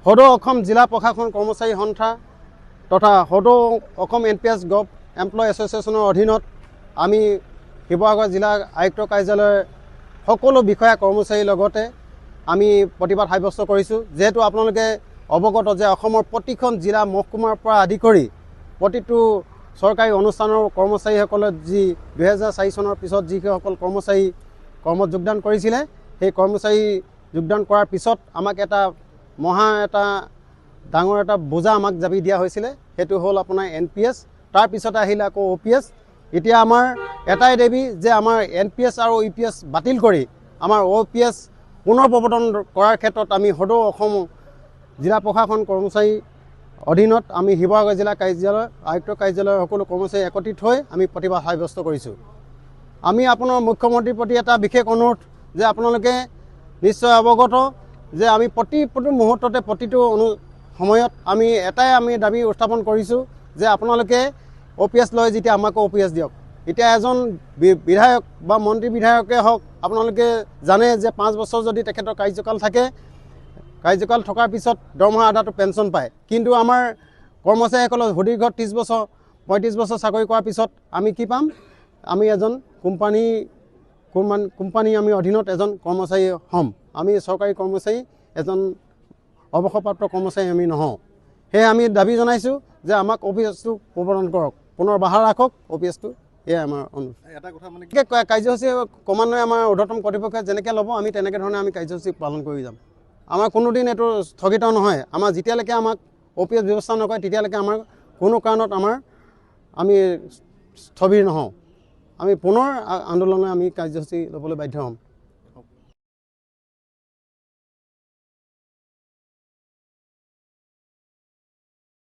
সদৌ অসম জিলা প্ৰশাসন কৰ্মচাৰী সন্থা তথা সদৌ অসম NPS গভ এমপ্লয় এছ'চিয়েশ্যনৰ অধীনত আমি শিৱসাগৰ জিলা আয়ুক্ত কাৰ্যালয়ৰ সকলো বিষয়া কৰ্মচাৰীৰ লগতে আমি প্ৰতিবাদ সাব্যস্ত কৰিছোঁ। যেহেতু আপোনালোকে অৱগত যে অসমৰ প্ৰতিখন জিলা মহকুমাৰ পৰা আদি কৰি প্ৰতিটো চৰকাৰী অনুষ্ঠানৰ কৰ্মচাৰীসকলে যি 2004 চনৰ পিছত যিসকল কৰ্মচাৰী কৰ্মত যোগদান কৰিছিলে, সেই কৰ্মচাৰী যোগদান কৰাৰ পিছত আমাক এটা ডাঙৰ এটা বোজা আমাক জাপি দিয়া হৈছিলে। সেইটো হ'ল আপোনাৰ NPS, তাৰপিছতে আহিলে আকৌ OPS। এতিয়া আমাৰ এটাই দাবী যে আমাৰ NPS আৰু EPS বাতিল কৰি আমাৰ OPS পুনৰ প্ৰৱৰ্তন কৰাৰ ক্ষেত্ৰত আমি সদৌ অসম জিলা প্ৰশাসন কৰ্মচাৰী অধীনত আমি শিৱসাগৰ জিলা কাৰ্যালয় আয়ুক্ত কাৰ্যালয়ৰ সকলো কৰ্মচাৰী একত্ৰিত হৈ আমি প্ৰতিবাদ সাব্যস্ত কৰিছোঁ। আমি আপোনাৰ মুখ্যমন্ত্ৰীৰ প্ৰতি এটা বিশেষ অনুৰোধ যে আপোনালোকে নিশ্চয় অৱগত যে আমি প্ৰতিটো মুহূৰ্ততে প্ৰতিটো সময়ত আমি এটাই দাবী উত্থাপন কৰিছোঁ যে আপোনালোকে OPS লয় যেতিয়া আমাকো OPS দিয়ক। এতিয়া এজন বিধায়ক বা মন্ত্ৰী বিধায়কে হওক, আপোনালোকে জানে যে 5 বছৰ যদি তেখেতৰ কাৰ্যকাল থাকে, কাৰ্যকাল থকাৰ পিছত দৰমহা আধাটো পেঞ্চন পায়। কিন্তু আমাৰ কৰ্মচাৰীসকলৰ সুদীৰ্ঘ 30 বছৰ 35 বছৰ চাকৰি কৰাৰ পিছত আমি কি পাম? আমি এজন কোম্পানী আমি অধীনত এজন কৰ্মচাৰী হ'ম। আমি চৰকাৰী কৰ্মচাৰী এজন অৱসৰপ্ৰাপ্ত কৰ্মচাৰী আমি নহওঁ। সেয়ে আমি দাবী জনাইছোঁ যে আমাক OPSটো প্ৰৱৰ্তন কৰক, পুনৰ বাহাল ৰাখক OPSটো। এয়াই আমাৰ অনুৰোধ। এটা কথা মানে কাৰ্যসূচী ক্ৰমান্বয়ে আমাৰ ঊৰ্ধ্বতম কৰ্তৃপক্ষই যেনেকৈ ল'ব আমি তেনেকৈ ধৰণে আমি কাৰ্যসূচী পালন কৰি যাম। আমাৰ কোনোদিন এইটো স্থগিত নহয়। আমাৰ যেতিয়ালৈকে আমাক OPS ব্যৱস্থা নকৰে তেতিয়ালৈকে আমাৰ কোনো কাৰণত আমি স্থবিৰ নহওঁ। আমি পুনৰ আন্দোলনে আমি কাৰ্যসূচী ল'বলৈ বাধ্য হ'ম।